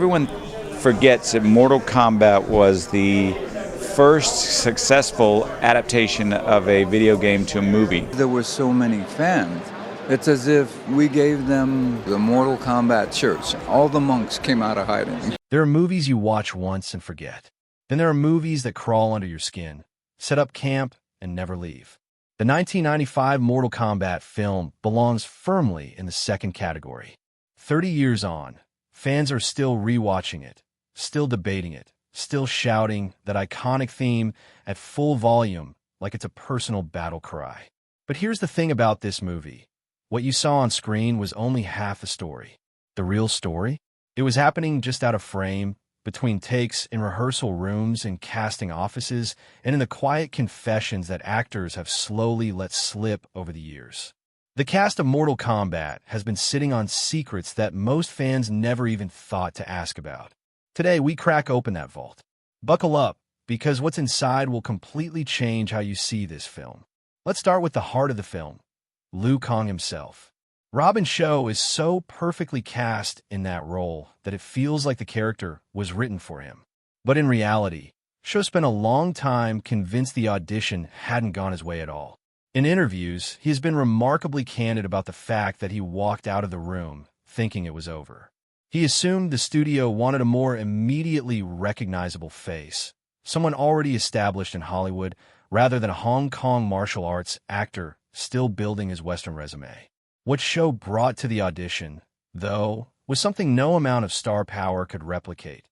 Everyone forgets that Mortal Kombat was the first successful adaptation of a video game to a movie. There were so many fans. It's as if we gave them the Mortal Kombat church. All the monks came out of hiding. There are movies you watch once and forget. Then there are movies that crawl under your skin, set up camp, and never leave. The 1995 Mortal Kombat film belongs firmly in the second category. 30 years on, fans are still rewatching it, still debating it, still shouting that iconic theme at full volume like it's a personal battle cry. But here's the thing about this movie. What you saw on screen was only half the story. The real story? It was happening just out of frame, between takes, in rehearsal rooms, in casting offices, and in the quiet confessions that actors have slowly let slip over the years. The cast of Mortal Kombat has been sitting on secrets that most fans never even thought to ask about. Today, we crack open that vault. Buckle up, because what's inside will completely change how you see this film. Let's start with the heart of the film, Liu Kang himself. Robin Shou is so perfectly cast in that role that it feels like the character was written for him. But in reality, Shou spent a long time convinced the audition hadn't gone his way at all. In interviews, he has been remarkably candid about the fact that he walked out of the room thinking it was over. He assumed the studio wanted a more immediately recognizable face, someone already established in Hollywood, rather than a Hong Kong martial arts actor still building his Western resume. What Shou brought to the audition, though, was something no amount of star power could replicate.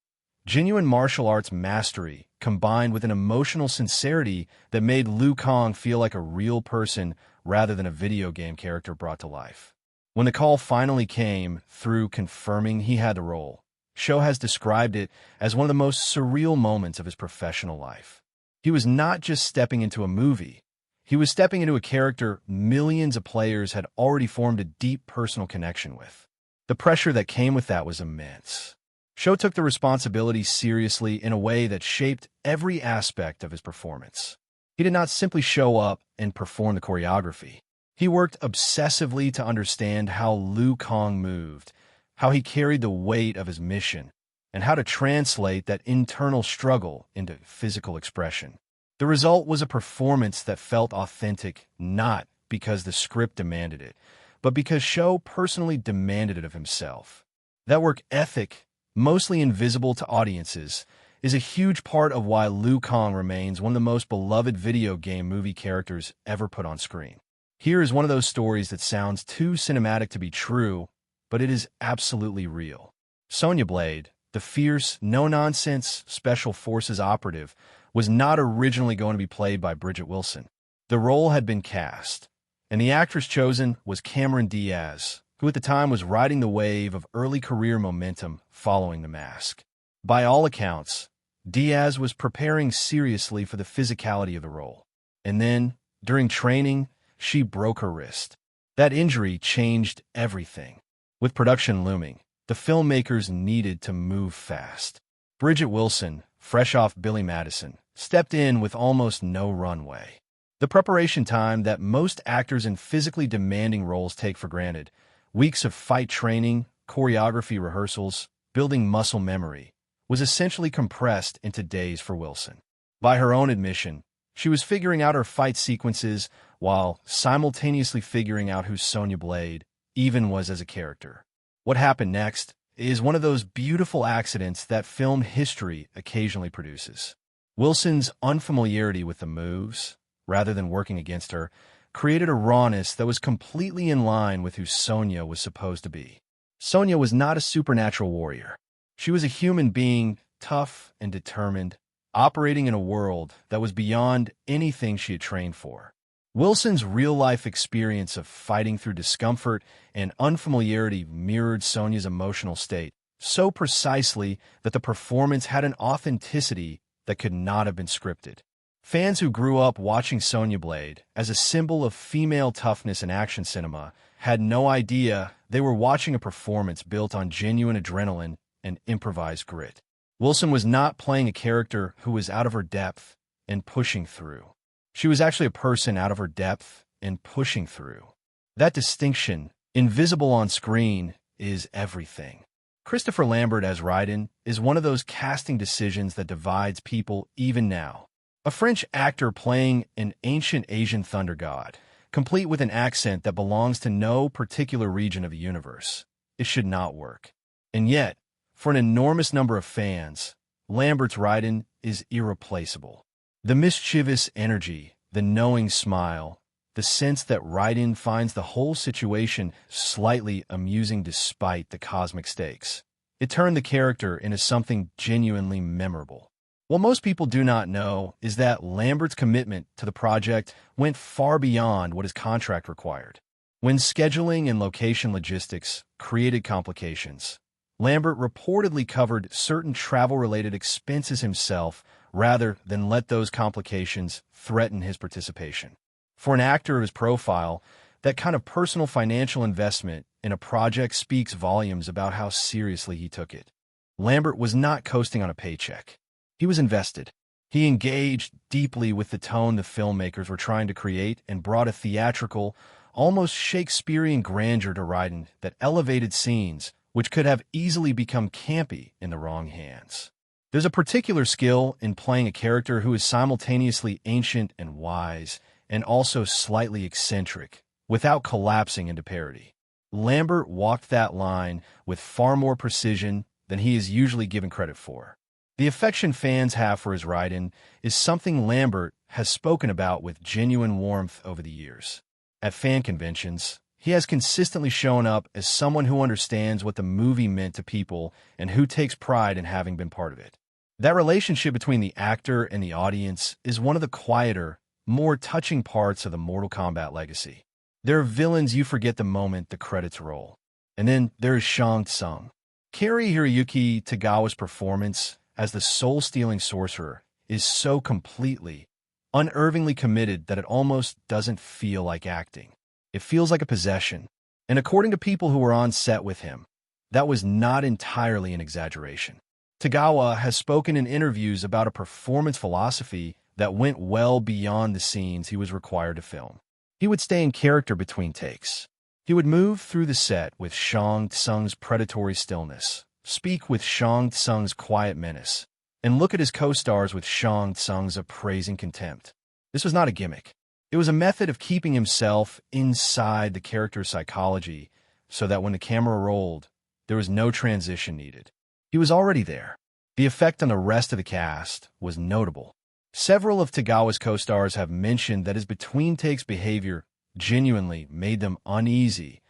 Genuine martial arts mastery combined with an emotional sincerity that made Liu Kang feel like a real person rather than a video game character brought to life. When the call finally came through confirming he had the role, Shou has described it as one of the most surreal moments of his professional life. He was not just stepping into a movie. He was stepping into a character millions of players had already formed a deep personal connection with. The pressure that came with that was immense. Shou took the responsibility seriously in a way that shaped every aspect of his performance. He did not simply show up and perform the choreography. He worked obsessively to understand how Liu Kang moved, how he carried the weight of his mission, and how to translate that internal struggle into physical expression. The result was a performance that felt authentic, not because the script demanded it, but because Shou personally demanded it of himself. That work ethic, mostly invisible to audiences, is a huge part of why Liu Kang remains one of the most beloved video game movie characters ever put on screen. Here is one of those stories that sounds too cinematic to be true, but it is absolutely real. Sonya Blade, the fierce, no-nonsense Special Forces operative, was not originally going to be played by Bridget Wilson. The role had been cast, and the actress chosen was Cameron Diaz, who at the time was riding the wave of early career momentum following The Mask. By all accounts, Diaz was preparing seriously for the physicality of the role. And then, during training, she broke her wrist. That injury changed everything. With production looming, the filmmakers needed to move fast. Bridget Wilson, fresh off Billy Madison, stepped in with almost no runway. The preparation time that most actors in physically demanding roles take for granted, weeks of fight training, choreography rehearsals, building muscle memory, was essentially compressed into days for Wilson. By her own admission, she was figuring out her fight sequences while simultaneously figuring out who Sonya Blade even was as a character. What happened next is one of those beautiful accidents that film history occasionally produces. Wilson's unfamiliarity with the moves, rather than working against her, created a rawness that was completely in line with who Sonya was supposed to be. Sonya was not a supernatural warrior. She was a human being, tough and determined, operating in a world that was beyond anything she had trained for. Wilson's real-life experience of fighting through discomfort and unfamiliarity mirrored Sonya's emotional state so precisely that the performance had an authenticity that could not have been scripted. Fans who grew up watching Sonya Blade as a symbol of female toughness in action cinema had no idea they were watching a performance built on genuine adrenaline and improvised grit. Wilson was not playing a character who was out of her depth and pushing through. She was actually a person out of her depth and pushing through. That distinction, invisible on screen, is everything. Christopher Lambert as Raiden is one of those casting decisions that divides people even now. A French actor playing an ancient Asian thunder god, complete with an accent that belongs to no particular region of the universe. It should not work. And yet, for an enormous number of fans, Lambert's Raiden is irreplaceable. The mischievous energy, the knowing smile, the sense that Raiden finds the whole situation slightly amusing despite the cosmic stakes. It turned the character into something genuinely memorable. What most people do not know is that Lambert's commitment to the project went far beyond what his contract required. When scheduling and location logistics created complications, Lambert reportedly covered certain travel-related expenses himself rather than let those complications threaten his participation. For an actor of his profile, that kind of personal financial investment in a project speaks volumes about how seriously he took it. Lambert was not coasting on a paycheck. He was invested. He engaged deeply with the tone the filmmakers were trying to create and brought a theatrical, almost Shakespearean grandeur to Raiden that elevated scenes which could have easily become campy in the wrong hands. There's a particular skill in playing a character who is simultaneously ancient and wise, and also slightly eccentric, without collapsing into parody. Lambert walked that line with far more precision than he is usually given credit for. The affection fans have for his Raiden is something Lambert has spoken about with genuine warmth over the years. At fan conventions, he has consistently shown up as someone who understands what the movie meant to people and who takes pride in having been part of it. That relationship between the actor and the audience is one of the quieter, more touching parts of the Mortal Kombat legacy. There are villains you forget the moment the credits roll. And then there is Shang Tsung. Cary Hiroyuki Tagawa's performance as the soul-stealing sorcerer is so completely, unnervingly committed that it almost doesn't feel like acting. It feels like a possession. And according to people who were on set with him, that was not entirely an exaggeration. Tagawa has spoken in interviews about a performance philosophy that went well beyond the scenes he was required to film. He would stay in character between takes. He would move through the set with Shang Tsung's predatory stillness, speak with Shang Tsung's quiet menace, and look at his co-stars with Shang Tsung's appraising contempt. This was not a gimmick. It was a method of keeping himself inside the character's psychology so that when the camera rolled, there was no transition needed. He was already there. The effect on the rest of the cast was notable. Several of Tagawa's co-stars have mentioned that his between-takes behavior genuinely made them uneasy,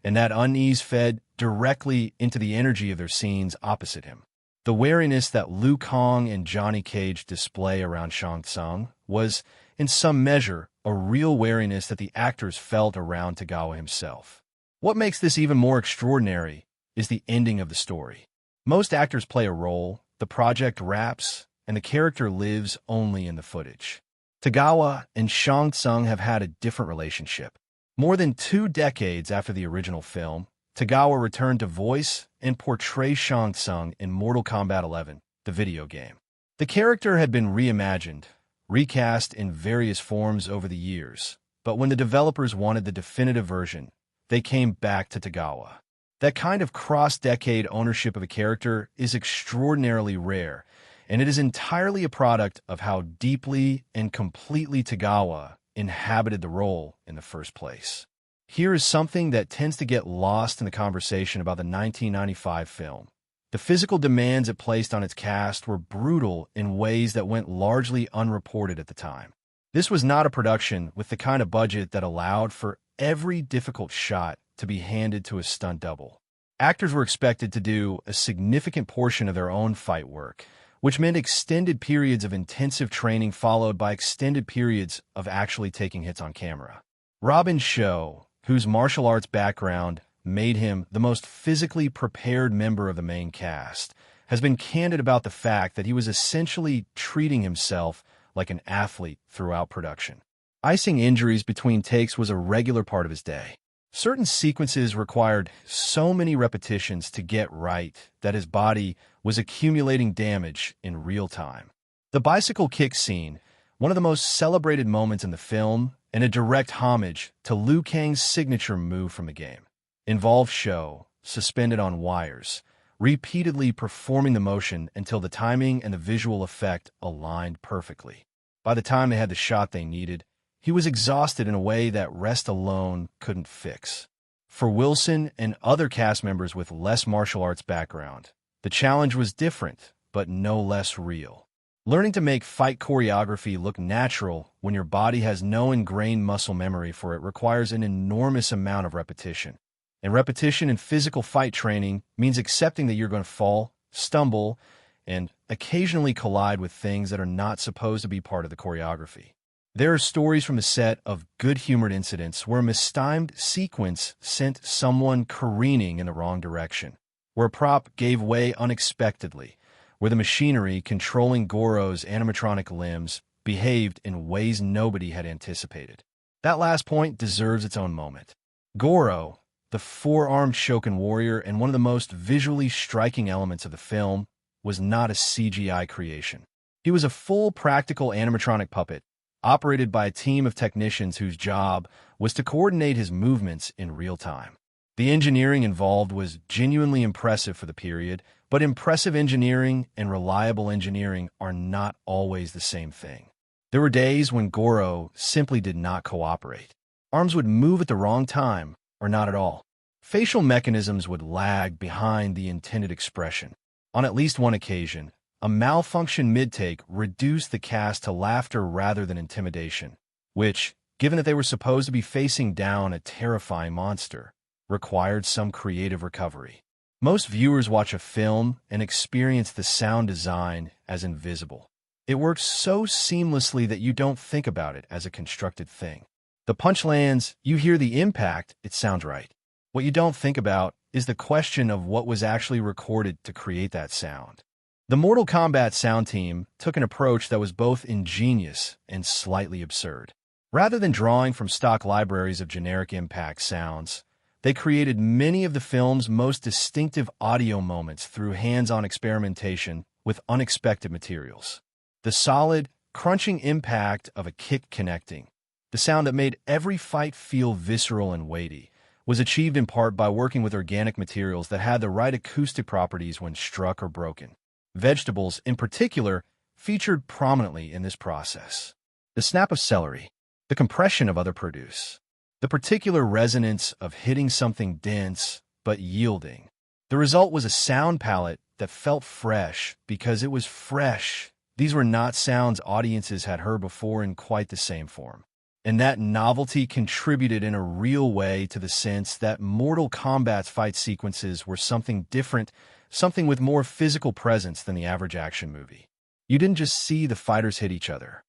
and that unease fed directly into the energy of their scenes opposite him. The wariness that Liu Kang and Johnny Cage display around Shang Tsung was, in some measure, a real wariness that the actors felt around Tagawa himself. What makes this even more extraordinary is the ending of the story. Most actors play a role, the project wraps, and the character lives only in the footage. Tagawa and Shang Tsung have had a different relationship. More than 2 decades after the original film, Tagawa returned to voice and portray Shang Tsung in Mortal Kombat 11, the video game. The character had been reimagined, recast in various forms over the years, but when the developers wanted the definitive version, they came back to Tagawa. That kind of cross-decade ownership of a character is extraordinarily rare, and it is entirely a product of how deeply and completely Tagawa inhabited the role in the first place. Here is something that tends to get lost in the conversation about the 1995 film. The physical demands it placed on its cast were brutal in ways that went largely unreported at the time. This was not a production with the kind of budget that allowed for every difficult shot to be handed to a stunt double. Actors were expected to do a significant portion of their own fight work, which meant extended periods of intensive training followed by extended periods of actually taking hits on camera. Robin Shou, whose martial arts background made him the most physically prepared member of the main cast, has been candid about the fact that he was essentially treating himself like an athlete throughout production. Icing injuries between takes was a regular part of his day. Certain sequences required so many repetitions to get right that his body was accumulating damage in real time. The bicycle kick scene, one of the most celebrated moments in the film and a direct homage to Liu Kang's signature move from the game, involved Shou, suspended on wires, repeatedly performing the motion until the timing and the visual effect aligned perfectly. By the time they had the shot they needed, he was exhausted in a way that rest alone couldn't fix. For Wilson and other cast members with less martial arts background, the challenge was different, but no less real. Learning to make fight choreography look natural when your body has no ingrained muscle memory for it requires an enormous amount of repetition. And repetition in physical fight training means accepting that you're going to fall, stumble, and occasionally collide with things that are not supposed to be part of the choreography. There are stories from the set of good-humored incidents where a mistimed sequence sent someone careening in the wrong direction, where a prop gave way unexpectedly, where the machinery controlling Goro's animatronic limbs behaved in ways nobody had anticipated. That last point deserves its own moment. Goro, the four-armed Shokan warrior and one of the most visually striking elements of the film, was not a CGI creation. He was a full practical animatronic puppet, operated by a team of technicians whose job was to coordinate his movements in real time. The engineering involved was genuinely impressive for the period, but impressive engineering and reliable engineering are not always the same thing. There were days when Goro simply did not cooperate. Arms would move at the wrong time, or not at all. Facial mechanisms would lag behind the intended expression. On at least one occasion, a malfunction mid-take reduced the cast to laughter rather than intimidation, which, given that they were supposed to be facing down a terrifying monster, required some creative recovery. Most viewers watch a film and experience the sound design as invisible. It works so seamlessly that you don't think about it as a constructed thing. The punch lands, you hear the impact, it sounds right. What you don't think about is the question of what was actually recorded to create that sound. The Mortal Kombat sound team took an approach that was both ingenious and slightly absurd. Rather than drawing from stock libraries of generic impact sounds, they created many of the film's most distinctive audio moments through hands-on experimentation with unexpected materials. The solid, crunching impact of a kick connecting, the sound that made every fight feel visceral and weighty, was achieved in part by working with organic materials that had the right acoustic properties when struck or broken. Vegetables, in particular, featured prominently in this process. The snap of celery, the compression of other produce, the particular resonance of hitting something dense but yielding. The result was a sound palette that felt fresh because it was fresh. These were not sounds audiences had heard before in quite the same form. And that novelty contributed in a real way to the sense that Mortal Kombat's fight sequences were something different, something with more physical presence than the average action movie. You didn't just see the fighters hit each other.